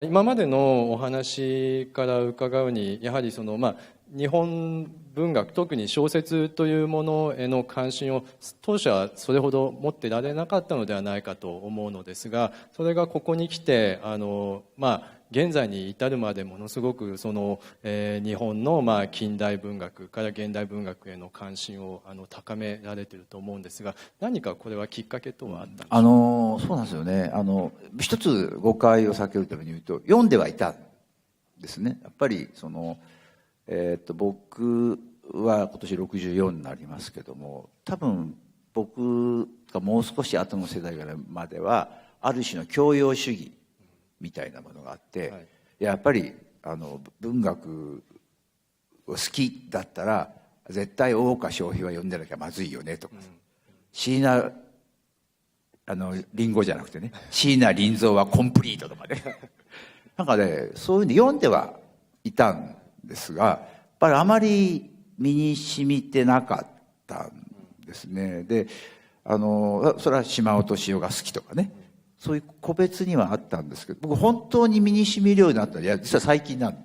今までのお話から伺うに、やはり日本文学、特に小説というものへの関心を当初はそれほど持ってられなかったのではないかと思うのですが、それがここに来て現在に至るまでものすごく日本の近代文学から現代文学への関心を高められていると思うんですが、何かこれはきっかけとはあったんでしょうか。そうなんですよね。一つ誤解を避けるために言うと、読んではいたんですね。やっぱり僕は今年64になりますけども、多分僕がもう少し後の世代ぐらいまではある種の教養主義みたいなものがあって、はい、やっぱり文学を好きだったら絶対大岡昇平は読んでなきゃまずいよねとか、椎名林檎じゃなくてね、椎名林檎はコンプリートとかねなんかね、そういうの読んではいたんですが、やっぱりあまり身に染みてなかったんですね。でそれは島尾敏夫が好きとかね、そういう個別にはあったんですけど、僕本当に身に染みるようになったのは実は最近なんです。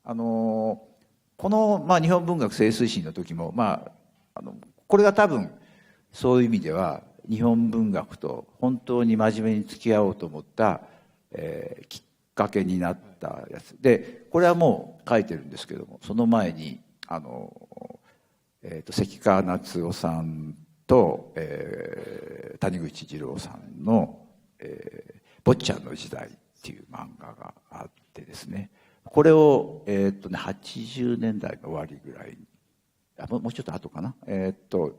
この、日本文学清推進の時も、これが多分そういう意味では日本文学と本当に真面目に付き合おうと思った、きっかけになったやつで、これはもう書いてるんですけども、その前に関川夏夫さんと、谷口ジローさんの「坊ちゃんの時代」っていう漫画があってですね、これを、80年代の終わりぐらいに、もうちょっと後かな、読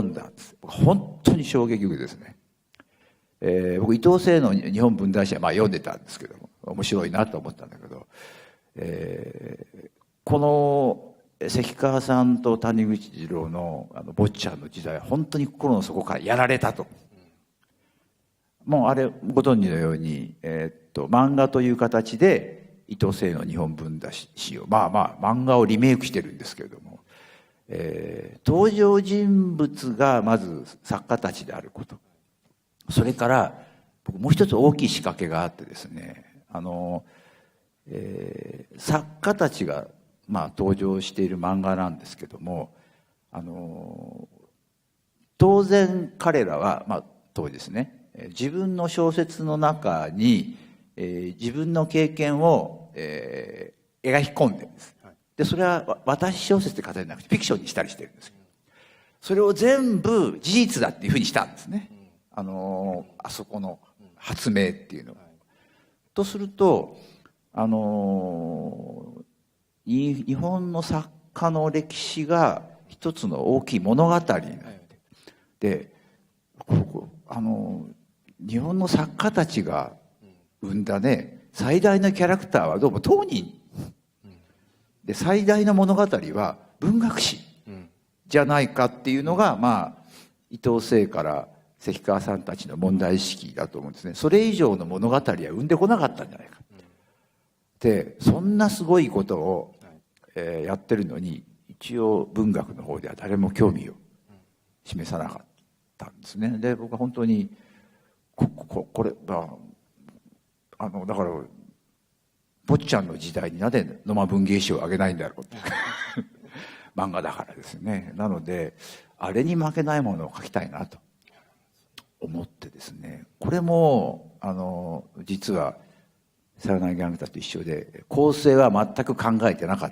んだんです。本当に衝撃受けですね。僕伊藤清の日本文壇史は読んでたんですけども、面白いなと思ったんだけど、この関川さんと谷口ジローの坊ちゃんの時代は本当に心の底からやられたと。もうあれご存知のように、漫画という形で伊藤清の日本文壇史を漫画をリメイクしてるんですけれども、登場人物がまず作家たちであること、それから僕もう一つ大きい仕掛けがあってですね、作家たちが登場している漫画なんですけども、当然彼らは、当時ですね、自分の小説の中に、自分の経験を、描き込んでるんです。でそれは私小説って語りなくてフィクションにしたりしてるんです。それを全部事実だっていうふうにしたんですね。あそこの発明っていうの。とすると日本の作家の歴史が一つの大きい物語になって、で日本の作家たちが生んだね最大のキャラクターはどうも当人で、最大の物語は文学史じゃないかっていうのが、伊藤清から関川さんたちの問題意識だと思うんですね。それ以上の物語は生んでこなかったんじゃないかで、そんなすごいことを、やってるのに一応文学の方では誰も興味を示さなかったんですね。で僕は本当にこれだから坊ちゃんの時代になぜ野間文芸賞をあげないんだろうって漫画だからですね。なのであれに負けないものを書きたいなと思ってですね、これも実はさよならギャングたちと一緒で構成は全く考えてなかっ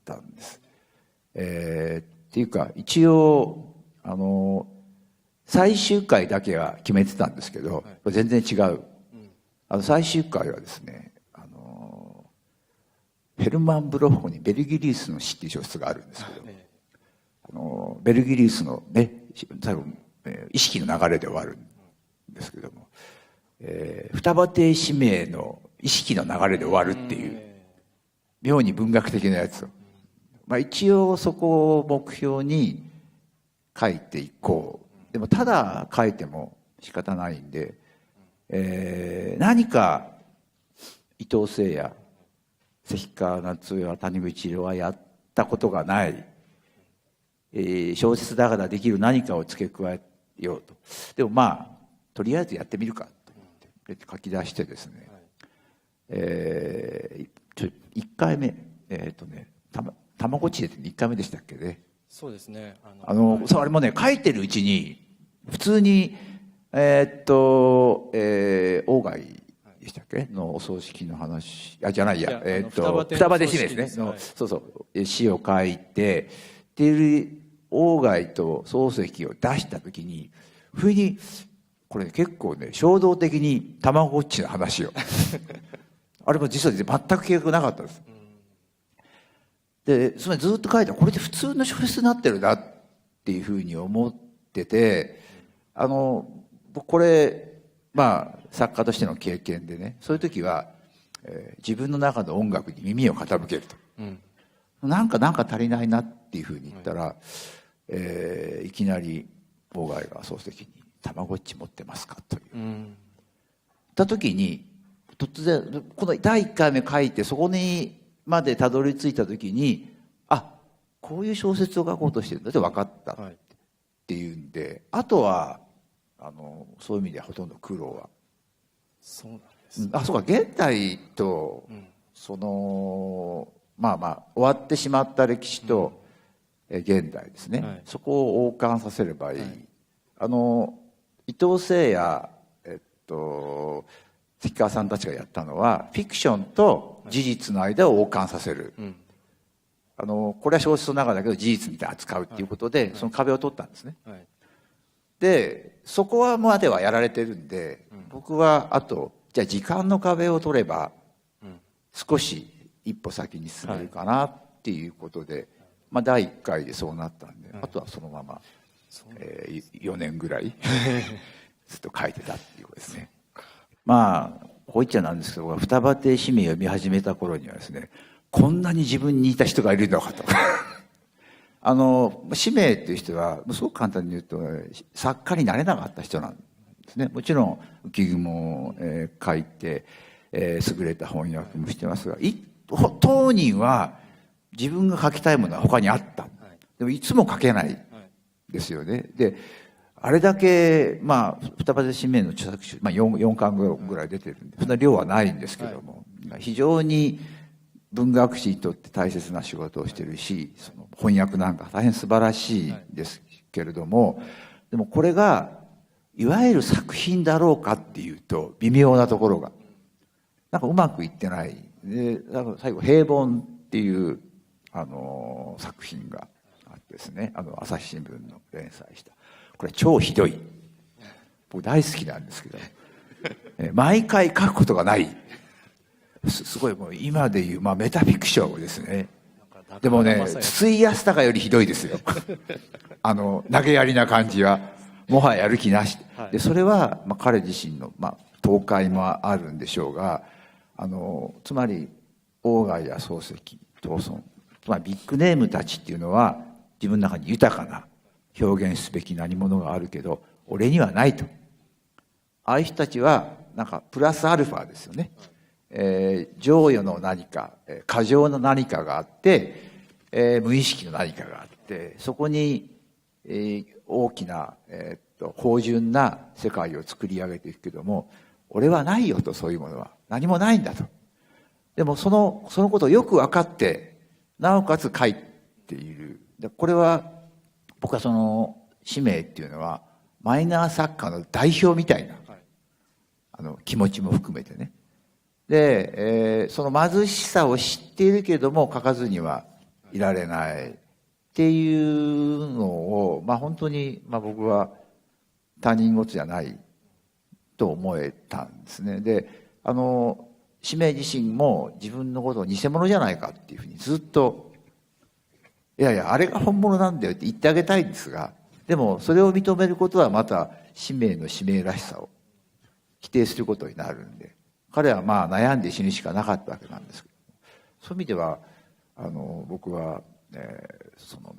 たんです。っていうか一応最終回だけは決めてたんですけど、全然違う。最終回はですね、ヘルマン・ブロッホに「ベルギリウスの死」っていう小説があるんですけど、ベルギリウスのね最後意識の流れで終わるんですけども、双葉亭使命の意識の流れで終わるっていう妙に文学的なやつを、一応そこを目標に書いていこう。でもただ書いても仕方ないんで、何か伊藤清や関川夏夫や谷口色はやったことがない、小説だからできる何かを付け加えようと。でもとりあえずやってみるかと思って書き出してですね、1回目たまごっちで1回目でしたっけね。そうですね。そうあれもね書いてるうちに普通に鴎外でしたっけのお葬式の話じゃないや双葉で使命ですねの、そうそう詩を書いてっていう鴎外と漱石を出した時に不意にこれ結構ね衝動的にたまごっちの話をあれも実は全く計画なかったんです。でそれずっと書いたらこれで普通の小説になってるなっていうふうに思ってて僕これ作家としての経験でねそういう時は、自分の中の音楽に耳を傾けると、なんか足りないなっていうふうに言ったら、いきなり鴎外が漱石に「たまごっち持ってますか?」という、言った時に突然この第1回目書いてそこにまでたどり着いた時にこういう小説を書こうとしてるんだって分かったっていうんで、あとはそういう意味ではほとんど苦労は。そうなんです、そうか現代と、その終わってしまった歴史と、現代ですね、そこを謳歌させればいい、伊藤聖や関川さんたちがやったのはフィクションと事実の間を謳歌させる、これは小説の中だけど事実みたいに扱うっていうことで、その壁を取ったんですね、でそこはまではやられてるんで、僕はあとじゃあ時間の壁を取れば少し一歩先に進めるかなっていうことで、第1回でそうなったんで、あとはそのまま、4年ぐらいずっと書いてたっていうことですね。こう言っちゃなんですけど双葉亭使命を読み始めた頃にはですねこんなに自分に似た人がいるのかと使命っていう人はすごく簡単に言うと作家になれなかった人なんですね。もちろん浮雲を書いて優れた翻訳もしてますが当人は自分が書きたいものは他にあった、でもいつも書けないですよね。であれだけ双葉亭使命の著作集、4巻ぐらい出てるんでそんな量はないんですけども、非常に文学史にとって大切な仕事をしてるしその翻訳なんか大変素晴らしいですけれども、でもこれがいわゆる作品だろうかっていうと微妙なところがうまくいってないで、最後「平凡」っていう作品があってですね朝日新聞の連載したこれ超ひどい、僕大好きなんですけど毎回書くことがないすごいもう今でいうメタフィクションですね。でもね筒井康隆よりひどいですよ投げやりな感じはもはややる気なしで、それは彼自身の倒壊もあるんでしょうがつまり鴎外や漱石藤村つまりビッグネームたちっていうのは自分の中に豊かな表現すべき何者があるけど俺にはないと。ああいう人たちはプラスアルファですよね。剰余の何か過剰の何かがあって、無意識の何かがあってそこに、大きな、芳醇な世界を作り上げていくけども俺はないよと、そういうものは何もないんだと。でもそのことをよく分かってなおかつ書いている。これは僕はその使命っていうのはマイナー作家の代表みたいな、気持ちも含めてね。で、その貧しさを知っているけども書かずにはいられないっていうのを、本当に、僕は他人事じゃないと思えたんですね。で使命自身も自分のことを偽物じゃないかっていうふうにずっといやいやあれが本物なんだよって言ってあげたいんですが、でもそれを認めることはまた使命の使命らしさを否定することになるんで、彼は悩んで死ぬしかなかったわけなんですけど、そういう意味では僕は、その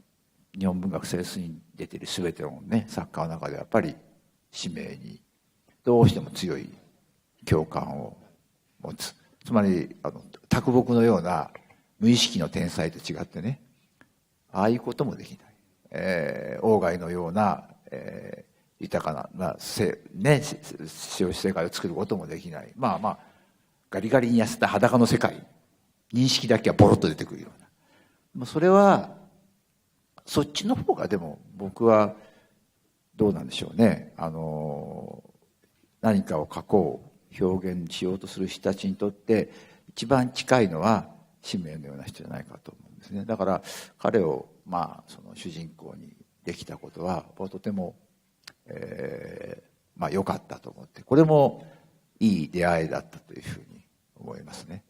日本文学セレスに出ている全てのね作家の中でやっぱり使命にどうしても強い共感を持つ。つまり卓木のような無意識の天才と違ってね、ああいうこともできない、鴎外のような、豊かな世界を作ることもできない。ガリガリに痩せた裸の世界、認識だけはボロッと出てくるような、それはそっちの方がでも僕はどうなんでしょうね。何かを書こう、表現しようとする人たちにとって一番近いのは使命のような人じゃないかと思うんですね。だから彼をその主人公にできたことはとても良かったと思って、これもいい出会いだったというふうに思いますね。